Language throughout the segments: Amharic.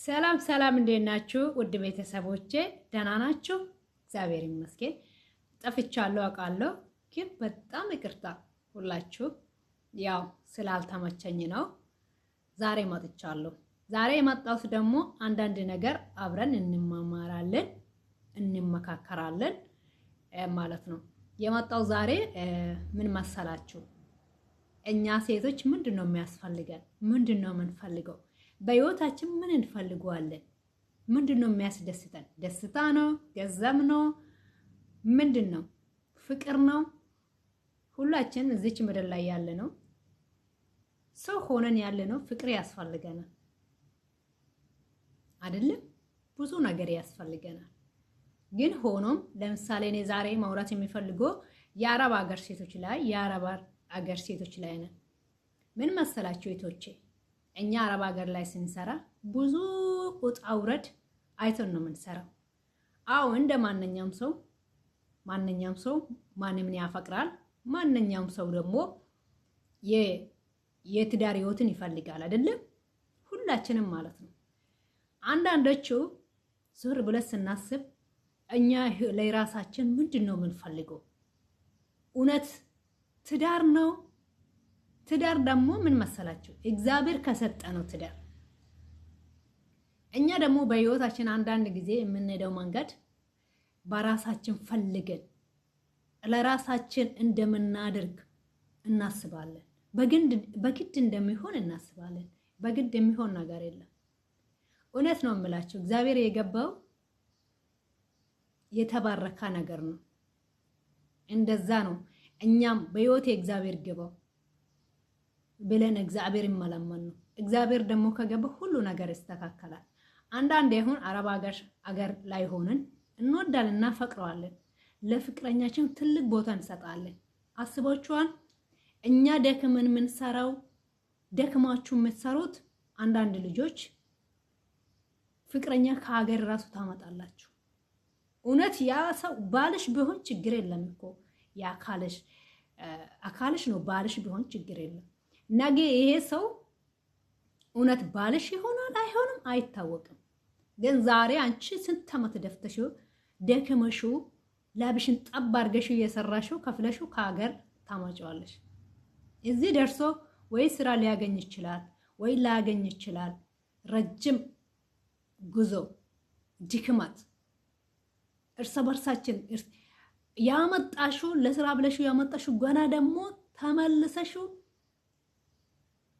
ሰላም ሰላም እንዴት ናችሁ? ውድ ቤተሰቦቼ ደህና ናችሁ? እግዚአብሔር ይመስገን። ጠፍቻለሁ አውቃለሁ፣ ግን በጣም ይቅርታ ሁላችሁ። ያው ስላልተመቸኝ ነው ዛሬ መጥቻለሁ። ዛሬ የመጣሁት ደግሞ አንዳንድ ነገር አብረን እንማማራለን፣ እንመካከራለን ማለት ነው። የመጣው ዛሬ ምን መሰላችሁ? እኛ ሴቶች ምንድነው የሚያስፈልገን? ምንድነው የምንፈልገው? በህይወታችን ምን እንፈልገዋለን? ምንድነው የሚያስደስተን? ደስታ ነው? ገንዘብ ነው? ምንድነው? ፍቅር ነው? ሁላችን እዚች ምድር ላይ ያለ ነው ሰው ሆነን ያለ ነው ፍቅር ያስፈልገናል አይደለም? ብዙ ነገር ያስፈልገናል። ግን ሆኖም ለምሳሌ እኔ ዛሬ ማውራት የሚፈልገው የአረብ ሀገር ሴቶች ላይ ነን። ምን መሰላችሁ እህቶቼ? እኛ አረብ ሀገር ላይ ስንሰራ ብዙ ውጣ ውረድ አይተን ነው የምንሰራው። አዎ እንደ ማንኛውም ሰው ማንንም ያፈቅራል። ማንኛውም ሰው ደግሞ የትዳር ህይወትን ይፈልጋል አይደለም? ሁላችንም ማለት ነው። አንዳንዶቹ ዞር ብለን ስናስብ እኛ ለራሳችን ምንድነው የምንፈልገው? እውነት ትዳር ነው? ትዳር ደግሞ ምን መሰላችሁ? እግዚአብሔር ከሰጠነው ትዳር። እኛ ደግሞ በህይወታችን አንዳንድ ጊዜ የምንሄደው መንገድ በራሳችን ፈልገን ለራሳችን እንደምናደርግ እናስባለን። በግድ እንደሚሆን እናስባለን። በግድ የሚሆን ነገር የለም። እውነት ነው የምላችሁ፣ እግዚአብሔር የገባው የተባረከ ነገር ነው። እንደዛ ነው እኛም በህይወት እግዚአብሔር ገባው ብለን እግዚአብሔር ይመለመን ነው። እግዚአብሔር ደግሞ ከገባ ሁሉ ነገር ይስተካከላል። አንዳንዴ አሁን አረብ ሀገር ላይ ሆነን እንወዳለን፣ እናፈቅረዋለን። ለፍቅረኛችን ትልቅ ቦታ እንሰጣለን። አስባችኋል? እኛ ደክመን የምንሰራው ደክማችሁ የምትሰሩት አንዳንድ ልጆች ፍቅረኛ ከሀገር ራሱ ታመጣላችሁ። እውነት ያ ሰው ባልሽ ቢሆን ችግር የለም እኮ አካልሽ ነው። ባልሽ ቢሆን ችግር የለም። ነገ ይሄ ሰው እውነት ባልሽ ይሆናል አይሆንም አይታወቅም። ግን ዛሬ አንቺ ስንት ዓመት ደፍተሽው ደክመሽው ላብሽን ጠብ አድርገሽው እየሰራሽው ከፍለሽው ከሀገር ታመጪዋለሽ። እዚህ ደርሶ ወይ ስራ ሊያገኝ ይችላል ወይ ላያገኝ ይችላል። ረጅም ጉዞ ድክመት እርስ በርሳችን ያመጣሽው ለስራ ብለሽው ያመጣሽው ገና ደግሞ ተመልሰሽው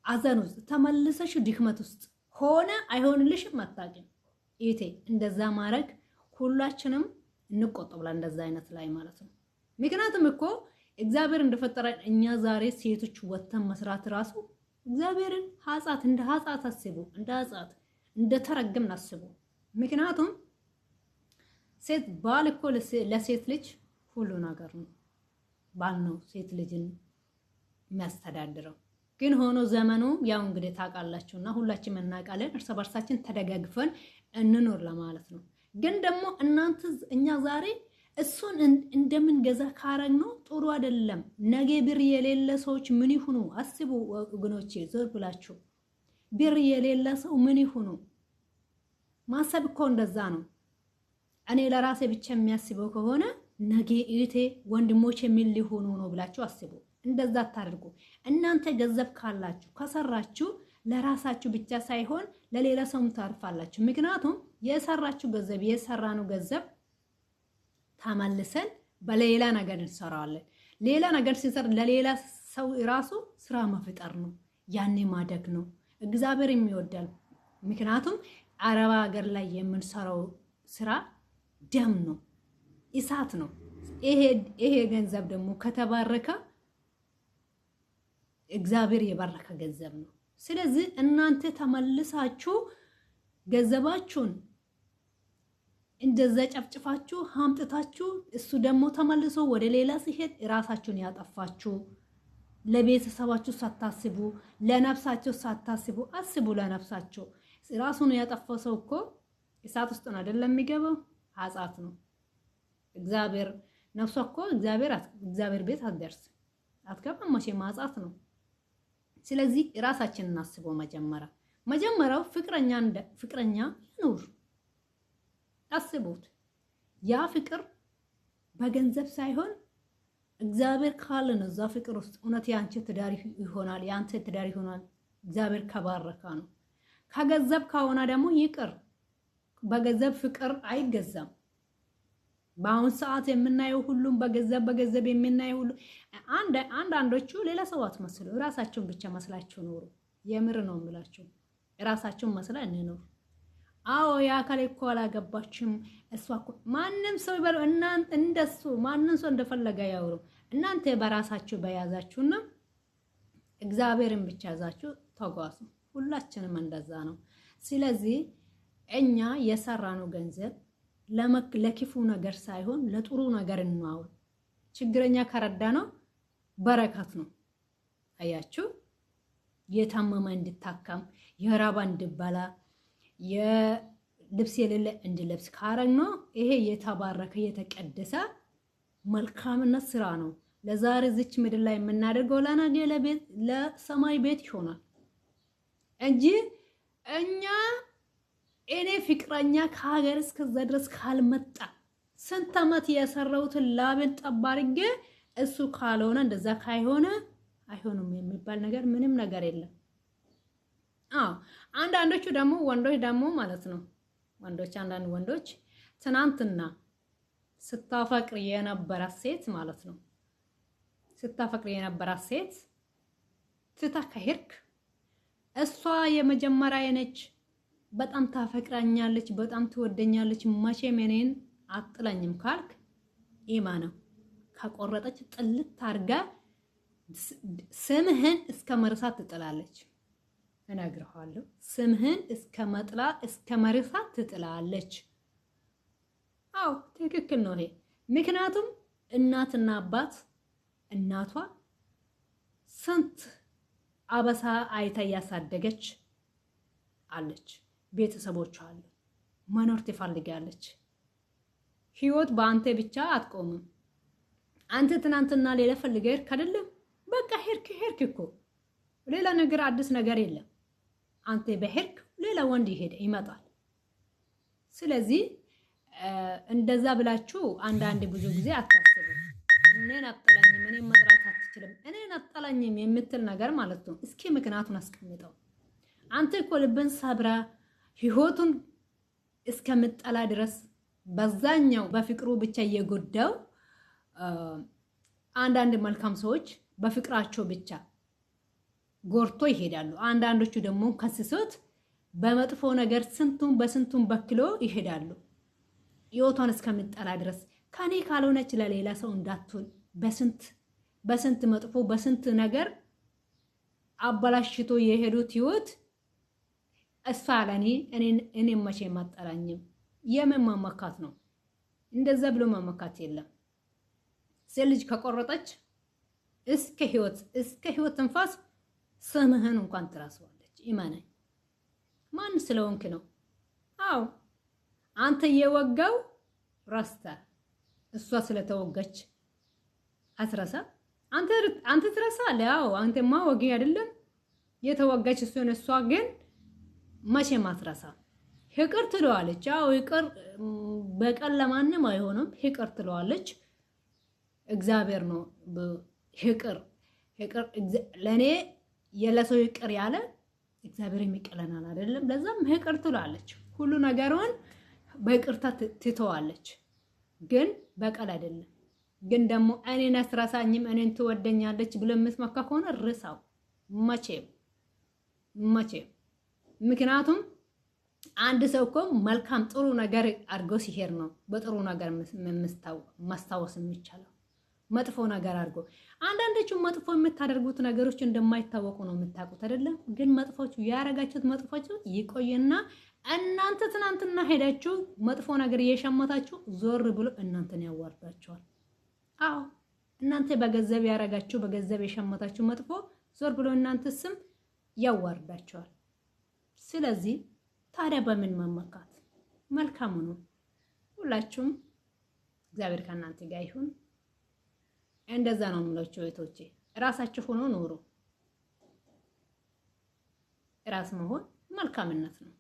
አዘን ውስጥ ተመልሰሽው ድክመት ውስጥ ሆነ አይሆንልሽም አታውቂም። ኢቴ እንደዛ ማድረግ ሁላችንም እንቆጠብላ እንደዛ አይነት ላይ ማለት ነው። ምክንያቱም እኮ እግዚአብሔር እንደፈጠረ እኛ ዛሬ ሴቶች ወተን መስራት ራሱ እግዚአብሔርን እንደ ሐጻት አስቡ፣ እንደ ተረገምን አስቡ። ምክንያቱም ሴት ባል እኮ ለሴት ልጅ ሁሉ ነገር ነው። ባል ነው ሴት ልጅን የሚያስተዳድረው። ግን ሆኖ ዘመኑ ያው እንግዲህ ታውቃላችሁና ሁላችንም እናውቃለን። እርስ በርሳችን ተደጋግፈን እንኖር ለማለት ነው። ግን ደግሞ እኛ ዛሬ እሱን እንደምንገዛ ካረግነው ጥሩ አይደለም። ነገ ብር የሌለ ሰዎች ምን ይሁኑ? አስቡ ወገኖቼ፣ ዞር ብላችሁ ብር የሌለ ሰው ምን ይሁኑ? ማሰብ እኮ እንደዛ ነው። እኔ ለራሴ ብቻ የሚያስበው ከሆነ ነገ እህቴ ወንድሞች የሚል ሊሆኑ ነው ብላችሁ አስቡ። እንደዛ አታድርጉ። እናንተ ገንዘብ ካላችሁ ከሰራችሁ ለራሳችሁ ብቻ ሳይሆን ለሌላ ሰውም ታርፋላችሁ። ምክንያቱም የሰራነው ገንዘብ ተመልሰን በሌላ ነገር እንሰራዋለን። ሌላ ነገር ሲሰራ ለሌላ ሰው ራሱ ስራ መፍጠር ነው፣ ያኔ ማደግ ነው። እግዚአብሔር የሚወዳል። ምክንያቱም አረብ ሀገር ላይ የምንሰራው ስራ ደም ነው፣ እሳት ነው። ይሄ ገንዘብ ደግሞ ከተባረከ እግዚአብሔር የባረከ ገንዘብ ነው። ስለዚህ እናንተ ተመልሳችሁ ገንዘባችሁን እንደዛ ጨፍጭፋችሁ አምጥታችሁ እሱ ደግሞ ተመልሶ ወደ ሌላ ሲሄድ ራሳችሁን ያጠፋችሁ፣ ለቤተሰባችሁ ሳታስቡ፣ ለነፍሳችሁ ሳታስቡ አስቡ። ለነፍሳችሁ ራሱን ያጠፋው ሰው እኮ እሳት ውስጥ ነው አይደለም የሚገባው? ሐጻት ነው። እግዚአብሔር ነፍሷ እኮ እግዚአብሔር ቤት አትገባም መቼም ሐጻት ነው። ስለዚህ ራሳችንን እናስበው መጀመሪያ። መጀመሪያው ፍቅረኛ ይኑር። አስቡት። ያ ፍቅር በገንዘብ ሳይሆን እግዚአብሔር ካለ ነው እዛ ፍቅር ውስጥ እውነት ያንቺ ትዳር ይሆናል፣ ያንተ ትዳር ይሆናል። እግዚአብሔር ከባረካ ነው። ከገንዘብ ከሆነ ደግሞ ይቅር። በገንዘብ ፍቅር አይገዛም። በአሁን ሰዓት የምናየው ሁሉም በገንዘብ የምናየው ሁሉ አንዳንዶቹ ሌላ ሰው አትመስሉ፣ ራሳቸውን ብቻ መስላችሁ ኖሩ። የምር ነው የምላችሁ፣ ራሳቸውን መስላ እንኖር። አዎ ያ ካለ እኮ አላገባችም እሷ እኮ ማንም ሰው ይበሉ እናንተ እንደሱ ማንም ሰው እንደፈለገ ያውሩ። እናንተ በራሳችሁ በያዛችሁና እግዚአብሔርን ብቻ ያዛችሁ ተጓዙ። ሁላችንም እንደዛ ነው። ስለዚህ እኛ የሰራነው ገንዘብ ለክፉ ነገር ሳይሆን ለጥሩ ነገር እናውል። ችግረኛ ከረዳነው በረከት ነው። አያችሁ፣ የታመመ እንድታከም፣ የራባ እንድበላ፣ የልብስ የሌለ እንድለብስ ካረግነው ይሄ የተባረከ የተቀደሰ መልካምነት ስራ ነው። ለዛሬ ዝች ምድር ላይ የምናደርገው ለነገ ለሰማይ ቤት ይሆናል እንጂ እኔ ፍቅረኛ ከሀገር እስከዛ ድረስ ካልመጣ ስንት ዓመት የሰራሁትን ላቤን ጠብ አድርጌ እሱ ካልሆነ እንደዛ ካይሆነ አይሆንም የሚባል ነገር ምንም ነገር የለም። አንዳንዶቹ ደግሞ ወንዶች ደግሞ ማለት ነው አንዳንድ ወንዶች ትናንትና ስታፈቅር የነበራት ሴት ማለት ነው ስታፈቅር የነበራት ሴት ትታ ከሄድክ እሷ የመጀመሪያ የነች በጣም ታፈቅራኛለች፣ በጣም ትወደኛለች፣ መቼም እኔን አጥላኝም ካልክ ኢማን ከቆረጠች ጥልት አርጋ ስምህን እስከ መርሳት ትጥላለች። እነግርሃለሁ፣ ስምህን እስከ መርሳት ትጥላለች። አዎ ትክክል ነው ይሄ። ምክንያቱም እናትና አባት እናቷ ስንት አበሳ አይታ ያሳደገች አለች። ቤተሰቦቿ አሉ። መኖር ትፈልጋለች። ህይወት በአንተ ብቻ አትቆምም። አንተ ትናንትና ሌላ ፈልገህ አይደለም፣ በቃ ሄርክ እኮ ሌላ ነገር አዲስ ነገር የለም። አንተ በሄርክ ሌላ ወንድ ይመጣል። ስለዚህ እንደዛ ብላችሁ አንዳንድ ብዙ ጊዜ አታስቡ። እኔን አጠላኝም፣ እኔን መጥራት አትችልም፣ እኔን አጠላኝም የምትል ነገር ማለት ነው። እስኪ ምክንያቱን አስቀምጠው። አንተ እኮ ልብን ሰብራ ህይወቱን እስከምጠላ ድረስ በዛኛው በፍቅሩ ብቻ እየጎዳው አንዳንድ መልካም ሰዎች በፍቅራቸው ብቻ ጎርቶ ይሄዳሉ። አንዳንዶቹ ደግሞ ከስሶት በመጥፎ ነገር በስንቱን በክሎ ይሄዳሉ። ህይወቷን እስከምጠላ ድረስ ከኔ ካልሆነች ለሌላ ሰው እንዳትሆን በስንት መጥፎ በስንት ነገር አበላሽቶ የሄዱት ህይወት እሷ ለኔ እኔ መቼ ማጠራኝም የምን ማመካት ነው? እንደዛ ብሎ ማመካት የለም። ልጅ ከቆረጠች እስከ ህይወት ትንፋስ ስምህን እንኳን ትራስዋለች። ኢማናይ ማን ስለሆንክ ነው? አዎ አንተ የወጋው ራስታ እሷ ስለተወጋች አትረሳ። አንተ ትረሳለህ። አዎ አንተማ ወጊ አይደለም የተወጋች እሷ ግን መቼም አትረሳ። ይቅር ትለዋለች። አዎ ይቅር በቀል ለማንም አይሆንም። ይቅር ትለዋለች። እግዚአብሔር ነው ይቅር ለኔ የለሰው ይቅር ያለ እግዚአብሔር የሚቀለናል አይደለም። ለዛም ይቅር ትላለች። ሁሉ ነገሩን በይቅርታ ትተዋለች። ግን በቀል አይደለም። ግን ደግሞ እኔን አስራሳኝም እኔን ትወደኛለች ብሎ የምትመካ ከሆነ ርሳው መቼም። ምክንያቱም አንድ ሰው እኮ መልካም ጥሩ ነገር አድርጎ ሲሄድ ነው በጥሩ ነገር ማስታወስ የሚቻለው። መጥፎ ነገር አድርጎ አንዳንዶቹ መጥፎ የምታደርጉት ነገሮች እንደማይታወቁ ነው የምታውቁት አይደለም። ግን መጥፎቹ ያረጋችሁት መጥፎቹ ይቆይና እናንተ ትናንትና ሄዳችሁ መጥፎ ነገር እየሸመታችሁ ዞር ብሎ እናንተን ያዋርዳችኋል። አዎ እናንተ በገንዘብ ያረጋችሁ በገንዘብ የሸመታችሁ መጥፎ ዞር ብሎ እናንተ ስም ያዋርዳችኋል። ስለዚህ ታዲያ በምን መመካት? መልካም ነው። ሁላችሁም እግዚአብሔር ከእናንተ ጋር ይሁን። እንደዛ ነው የምላችሁ እህቶቼ። ራሳችሁ ሆኖ ኑሩ። ራስ መሆን መልካምነት ነው።